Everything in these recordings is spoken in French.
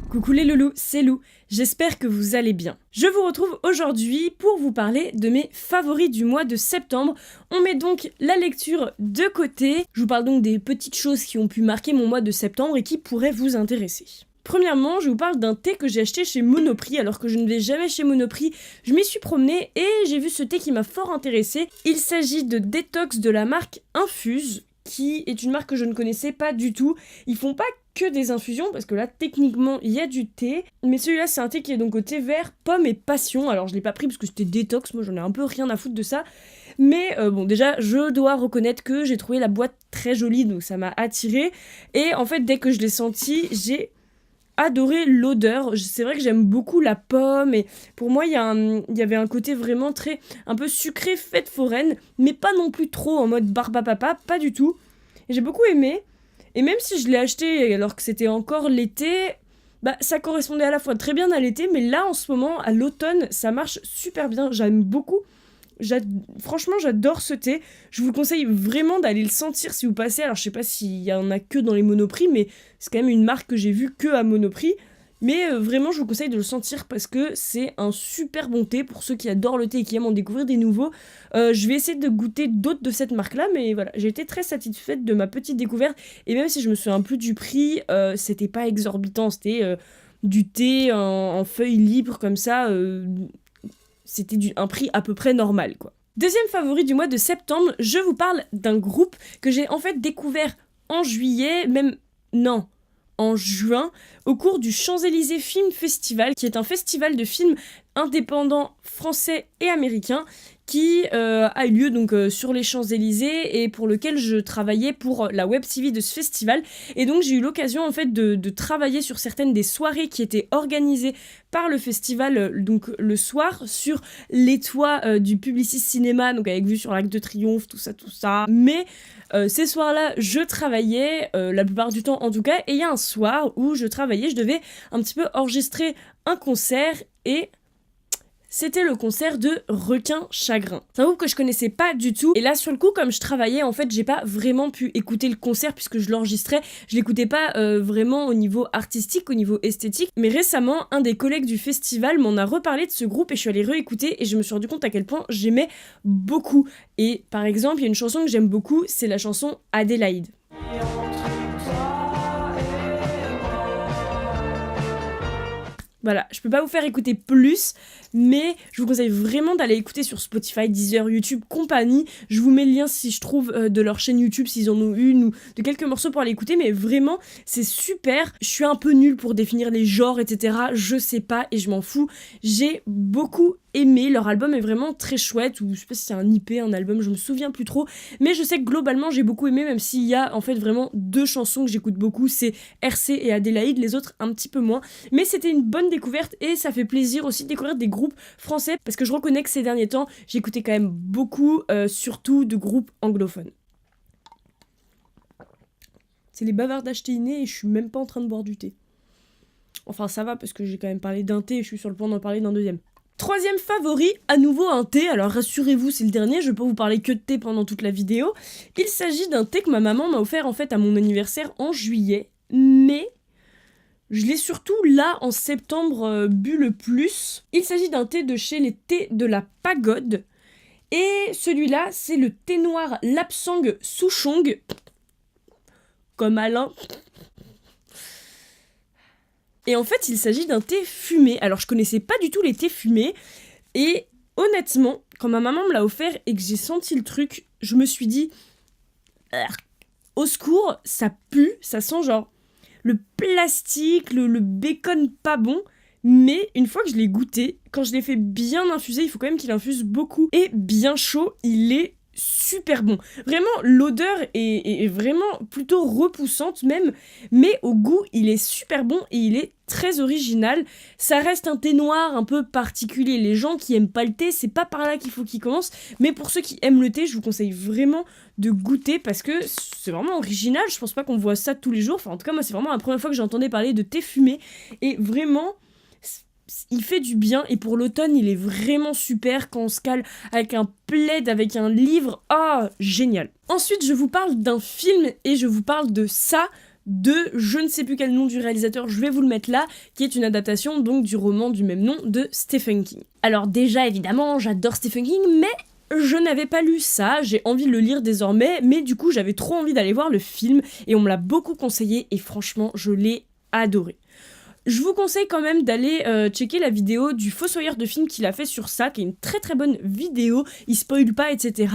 Coucou les loulous, c'est Lou, j'espère que vous allez bien. Je vous retrouve aujourd'hui pour vous parler de mes favoris du mois de septembre. On met donc la lecture de côté, je vous parle donc des petites choses qui ont pu marquer mon mois de septembre et qui pourraient vous intéresser. Premièrement, je vous parle d'un thé que j'ai acheté chez Monoprix, alors que je ne vais jamais chez Monoprix. Je m'y suis promenée et j'ai vu ce thé qui m'a fort intéressée. Il s'agit de Détox de la marque Infuse, qui est une marque que je ne connaissais pas du tout. Ils font pas que des infusions, parce que là, techniquement, il y a du thé. Mais celui-là, c'est un thé qui est donc au thé vert, pomme et passion. Alors, je l'ai pas pris parce que c'était détox, moi j'en ai un peu rien à foutre de ça. Mais bon, déjà, je dois reconnaître que j'ai trouvé la boîte très jolie, donc ça m'a attirée. Et en fait, dès que je l'ai senti, j'ai adoré l'odeur. C'est vrai que j'aime beaucoup la pomme et pour moi il y avait un côté vraiment très un peu sucré, fête foraine, mais pas non plus trop en mode barbapapa, pas du tout. Et j'ai beaucoup aimé. Et même si je l'ai acheté alors que c'était encore l'été, bah ça correspondait à la fois très bien à l'été, mais là en ce moment à l'automne ça marche super bien. J'aime beaucoup. Franchement, j'adore ce thé. Je vous conseille vraiment d'aller le sentir si vous passez. Alors, je sais pas s'il y en a que dans les Monoprix, mais c'est quand même une marque que j'ai vue que à Monoprix. Mais vraiment, je vous conseille de le sentir parce que c'est un super bon thé pour ceux qui adorent le thé et qui aiment en découvrir des nouveaux. Je vais essayer de goûter d'autres de cette marque-là, mais voilà, j'ai été très satisfaite de ma petite découverte. Et même si je me souviens plus du prix, c'était pas exorbitant. C'était du thé en feuilles libres comme ça. C'était un prix à peu près normal, quoi. Deuxième favori du mois de septembre, je vous parle d'un groupe que j'ai en fait découvert en juillet, en juin, au cours du Champs-Élysées Film Festival, qui est un festival de films indépendants français et américains, qui a eu lieu donc sur les Champs-Élysées et pour lequel je travaillais pour la web TV de ce festival. Et donc j'ai eu l'occasion en fait de travailler sur certaines des soirées qui étaient organisées par le festival, donc le soir, sur les toits du Publicis Cinéma, donc avec vue sur l'Arc de Triomphe, tout ça. Mais ces soirs-là, je travaillais, la plupart du temps en tout cas, et il y a un soir où je travaillais, je devais un petit peu enregistrer un concert et c'était le concert de Requin Chagrin. C'est un groupe que je connaissais pas du tout. Et là, sur le coup, comme je travaillais, en fait, j'ai pas vraiment pu écouter le concert puisque je l'enregistrais. Je l'écoutais pas vraiment au niveau artistique, au niveau esthétique. Mais récemment, un des collègues du festival m'en a reparlé de ce groupe et je suis allée réécouter et je me suis rendu compte à quel point j'aimais beaucoup. Et par exemple, il y a une chanson que j'aime beaucoup, c'est la chanson Adélaïde. Voilà, je peux pas vous faire écouter plus, mais je vous conseille vraiment d'aller écouter sur Spotify, Deezer, YouTube, compagnie. Je vous mets le lien si je trouve de leur chaîne YouTube, s'ils en ont une, ou de quelques morceaux pour aller écouter, mais vraiment, c'est super. Je suis un peu nulle pour définir les genres, etc. Je sais pas et je m'en fous. J'ai beaucoup aimé, leur album est vraiment très chouette, ou je sais pas si c'est un IP, un album, je me souviens plus trop, mais je sais que globalement j'ai beaucoup aimé, même s'il y a en fait vraiment deux chansons que j'écoute beaucoup, c'est RC et Adélaïde, les autres un petit peu moins, mais c'était une bonne découverte et ça fait plaisir aussi de découvrir des groupes français, parce que je reconnais que ces derniers temps, j'écoutais quand même beaucoup, surtout de groupes anglophones. C'est les bavardages théinés et je suis même pas en train de boire du thé. Enfin ça va parce que j'ai quand même parlé d'un thé et je suis sur le point d'en parler d'un deuxième. Troisième favori, à nouveau un thé, alors rassurez-vous c'est le dernier, je vais pas vous parler que de thé pendant toute la vidéo. Il s'agit d'un thé que ma maman m'a offert en fait à mon anniversaire en juillet, mais je l'ai surtout là en septembre bu le plus. Il s'agit d'un thé de chez les thés de la Pagode, et celui-là c'est le thé noir Lapsang Souchong, comme Alain. Et en fait, il s'agit d'un thé fumé. Alors, je connaissais pas du tout les thés fumés. Et honnêtement, quand ma maman me l'a offert et que j'ai senti le truc, je me suis dit... au secours, ça pue, ça sent genre le plastique, le bacon pas bon. Mais une fois que je l'ai goûté, quand je l'ai fait bien infuser, il faut quand même qu'il infuse beaucoup. Et bien chaud, il est super bon. Vraiment, l'odeur est vraiment plutôt repoussante même, mais au goût, il est super bon et il est très original. Ça reste un thé noir un peu particulier. Les gens qui aiment pas le thé, c'est pas par là qu'il faut qu'ils commencent, mais pour ceux qui aiment le thé, je vous conseille vraiment de goûter parce que c'est vraiment original. Je pense pas qu'on voit ça tous les jours. Enfin, en tout cas, moi, c'est vraiment la première fois que j'entendais parler de thé fumé et vraiment... il fait du bien et pour l'automne il est vraiment super quand on se cale avec un plaid, avec un livre, génial. Ensuite je vous parle d'un film et je vous parle de Ça de je ne sais plus quel nom du réalisateur, je vais vous le mettre là, qui est une adaptation donc du roman du même nom de Stephen King. Alors déjà évidemment j'adore Stephen King, mais je n'avais pas lu ça, j'ai envie de le lire désormais, mais du coup j'avais trop envie d'aller voir le film et on me l'a beaucoup conseillé et franchement je l'ai adoré. Je vous conseille quand même d'aller checker la vidéo du fossoyeur de film qu'il a fait sur ça, qui est une très très bonne vidéo, il spoil pas, etc.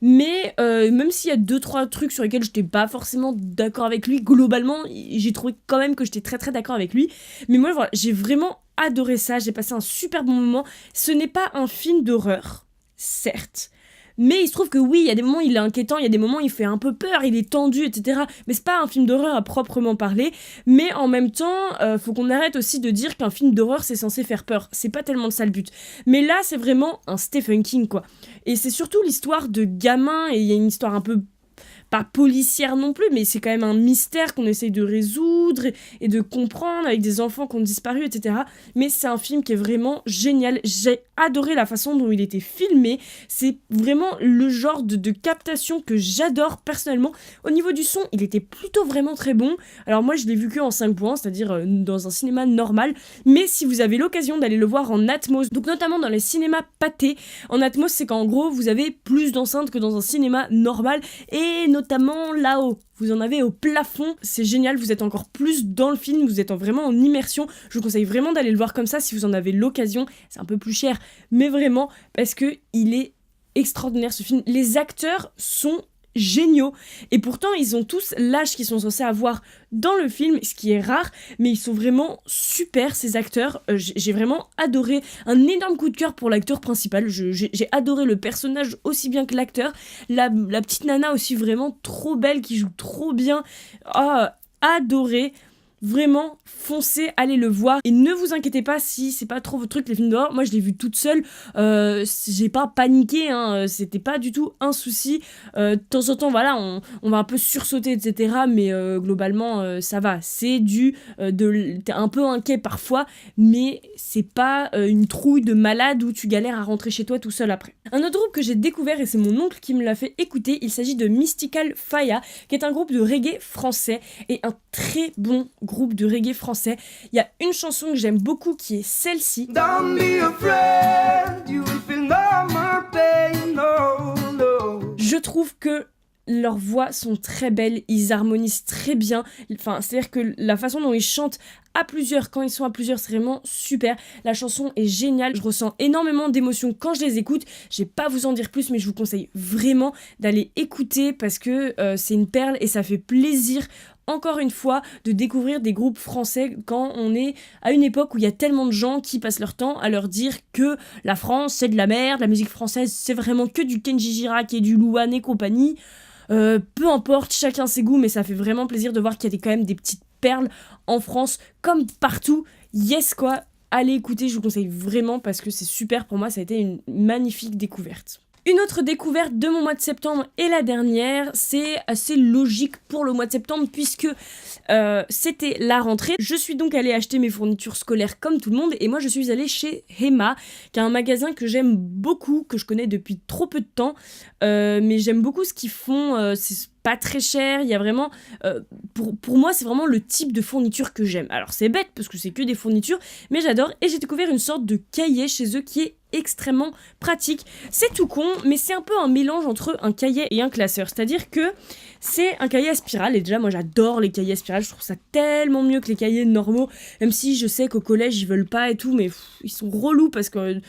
Mais même s'il y a 2-3 trucs sur lesquels j'étais pas forcément d'accord avec lui, globalement, j'ai trouvé quand même que j'étais très très d'accord avec lui. Mais moi, voilà, j'ai vraiment adoré ça, j'ai passé un super bon moment. Ce n'est pas un film d'horreur, certes. Mais il se trouve que oui, il y a des moments où il est inquiétant, il y a des moments où il fait un peu peur, il est tendu, etc. Mais c'est pas un film d'horreur à proprement parler. Mais en même temps, faut qu'on arrête aussi de dire qu'un film d'horreur c'est censé faire peur. C'est pas tellement ça le but. Mais là, c'est vraiment un Stephen King, quoi. Et c'est surtout l'histoire de gamins, et il y a une histoire un peu pas policière non plus, mais c'est quand même un mystère qu'on essaye de résoudre et de comprendre avec des enfants qui ont disparu, etc. Mais c'est un film qui est vraiment génial. J'ai adoré la façon dont il était filmé. C'est vraiment le genre de captation que j'adore personnellement. Au niveau du son, il était plutôt vraiment très bon. Alors moi, je l'ai vu que en 5.1, c'est-à-dire dans un cinéma normal. Mais si vous avez l'occasion d'aller le voir en Atmos, donc notamment dans les cinémas pâtés, en Atmos, c'est qu'en gros, vous avez plus d'enceintes que dans un cinéma normal, et notamment là-haut. Vous en avez au plafond, c'est génial, vous êtes encore plus dans le film, vous êtes vraiment en immersion. Je vous conseille vraiment d'aller le voir comme ça si vous en avez l'occasion. C'est un peu plus cher, mais vraiment, parce que il est extraordinaire ce film. Les acteurs sont géniaux, et pourtant ils ont tous l'âge qu'ils sont censés avoir dans le film, ce qui est rare, mais ils sont vraiment super ces acteurs. J'ai vraiment adoré, un énorme coup de cœur pour l'acteur principal. J'ai adoré le personnage aussi bien que l'acteur, la petite nana aussi vraiment trop belle qui joue trop bien. Adoré. Vraiment, foncez, allez le voir. Et ne vous inquiétez pas si c'est pas trop votre truc, les films d'horreur. Moi, je l'ai vu toute seule. J'ai pas paniqué, hein. C'était pas du tout un souci. De temps en temps, voilà, on va un peu sursauter, etc. Mais globalement, ça va. C'est t'es un peu inquiet parfois, mais c'est pas une trouille de malade où tu galères à rentrer chez toi tout seul après. Un autre groupe que j'ai découvert, et c'est mon oncle qui me l'a fait écouter, il s'agit de Mystical Faya, qui est un groupe de reggae français, et un très bon groupe de reggae français. Il y a une chanson que j'aime beaucoup qui est celle-ci. Don't be afraid, you will feel no more pain, no, no. Je trouve que leurs voix sont très belles, ils harmonisent très bien. Enfin, c'est-à-dire que la façon dont ils chantent à plusieurs, quand ils sont à plusieurs, c'est vraiment super. La chanson est géniale, je ressens énormément d'émotions quand je les écoute. Je vais pas vous en dire plus, mais je vous conseille vraiment d'aller écouter parce que c'est une perle et ça fait plaisir. Encore une fois, de découvrir des groupes français quand on est à une époque où il y a tellement de gens qui passent leur temps à leur dire que la France c'est de la merde, la musique française c'est vraiment que du Kenji Girac et du Louane et compagnie. Peu importe, chacun ses goûts, mais ça fait vraiment plaisir de voir qu'il y a quand même des petites perles en France, comme partout. Yes quoi, allez écouter, je vous conseille vraiment parce que c'est super, pour moi ça a été une magnifique découverte. Une autre découverte de mon mois de septembre et la dernière, c'est assez logique pour le mois de septembre puisque c'était la rentrée. Je suis donc allée acheter mes fournitures scolaires comme tout le monde et moi je suis allée chez Hema, qui est un magasin que j'aime beaucoup, que je connais depuis trop peu de temps, mais j'aime beaucoup ce qu'ils font, c'est pas très cher, il y a vraiment... pour moi, c'est vraiment le type de fourniture que j'aime. Alors c'est bête parce que c'est que des fournitures, mais j'adore et j'ai découvert une sorte de cahier chez eux qui est extrêmement pratique. C'est tout con, mais c'est un peu un mélange entre un cahier et un classeur. C'est-à-dire que c'est un cahier à spirale, et déjà moi j'adore les cahiers à spirale, je trouve ça tellement mieux que les cahiers normaux, même si je sais qu'au collège ils veulent pas et tout, mais ils sont relous parce que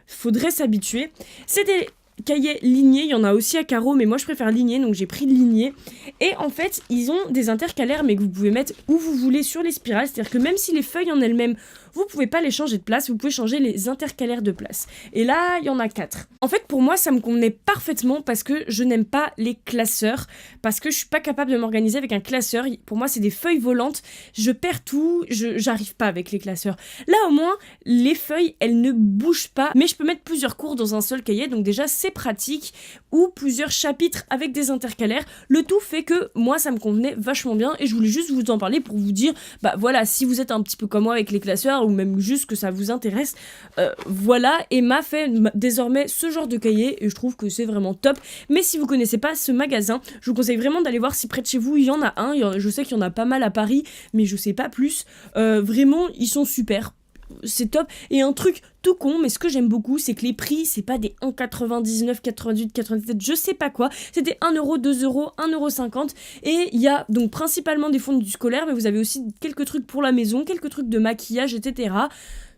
faudrait s'habituer. C'est des cahiers lignés, il y en a aussi à carreaux, mais moi je préfère lignés, donc j'ai pris lignés. Et en fait, ils ont des intercalaires, mais que vous pouvez mettre où vous voulez sur les spirales, c'est-à-dire que même si les feuilles en elles-mêmes, vous pouvez pas les changer de place, vous pouvez changer les intercalaires de place. Et là, il y en a 4. En fait, pour moi, ça me convenait parfaitement parce que je n'aime pas les classeurs, parce que je suis pas capable de m'organiser avec un classeur. Pour moi, c'est des feuilles volantes, je perds tout, j'arrive pas avec les classeurs. Là, au moins, les feuilles, elles ne bougent pas, mais je peux mettre plusieurs cours dans un seul cahier, donc déjà, c'est pratique, ou plusieurs chapitres avec des intercalaires. Le tout fait que moi, ça me convenait vachement bien, et je voulais juste vous en parler pour vous dire, bah voilà, si vous êtes un petit peu comme moi avec les classeurs, ou même juste que ça vous intéresse, voilà, Emma fait désormais ce genre de cahier et je trouve que c'est vraiment top. Mais si vous connaissez pas ce magasin, je vous conseille vraiment d'aller voir si près de chez vous il y en a un. Je sais qu'il y en a pas mal à Paris, mais je sais pas plus. Vraiment, ils sont super. C'est top. Et un truc tout con, mais ce que j'aime beaucoup, c'est que les prix, c'est pas des 1,99, 88, 97, je sais pas quoi. C'était 1€, 2€, 1,50€. Et il y a donc principalement des fonds du scolaire, mais vous avez aussi quelques trucs pour la maison, quelques trucs de maquillage, etc.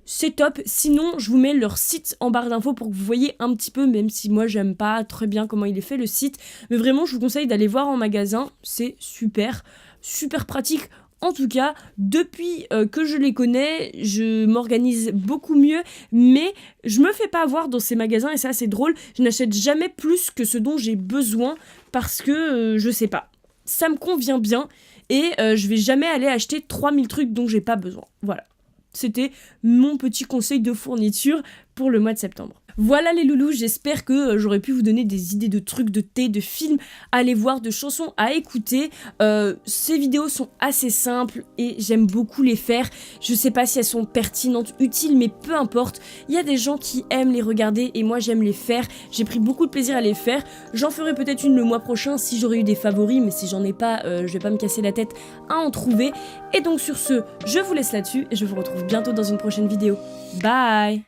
C'est top. Sinon, je vous mets leur site en barre d'infos pour que vous voyez un petit peu, même si moi j'aime pas très bien comment il est fait le site. Mais vraiment, je vous conseille d'aller voir en magasin. C'est super, super pratique. En tout cas, depuis que je les connais, je m'organise beaucoup mieux, mais je me fais pas avoir dans ces magasins et c'est assez drôle. Je n'achète jamais plus que ce dont j'ai besoin parce que je sais pas. Ça me convient bien et je vais jamais aller acheter 3000 trucs dont j'ai pas besoin. Voilà. C'était mon petit conseil de fourniture pour le mois de septembre. Voilà les loulous, j'espère que j'aurais pu vous donner des idées de trucs, de thé, de films à aller voir, de chansons à écouter. Ces vidéos sont assez simples et j'aime beaucoup les faire. Je sais pas si elles sont pertinentes, utiles, mais peu importe. Il y a des gens qui aiment les regarder et moi j'aime les faire. J'ai pris beaucoup de plaisir à les faire. J'en ferai peut-être une le mois prochain si j'aurais eu des favoris, mais si j'en ai pas, je vais pas me casser la tête à en trouver. Et donc sur ce, je vous laisse là-dessus et je vous retrouve bientôt dans une prochaine vidéo. Bye!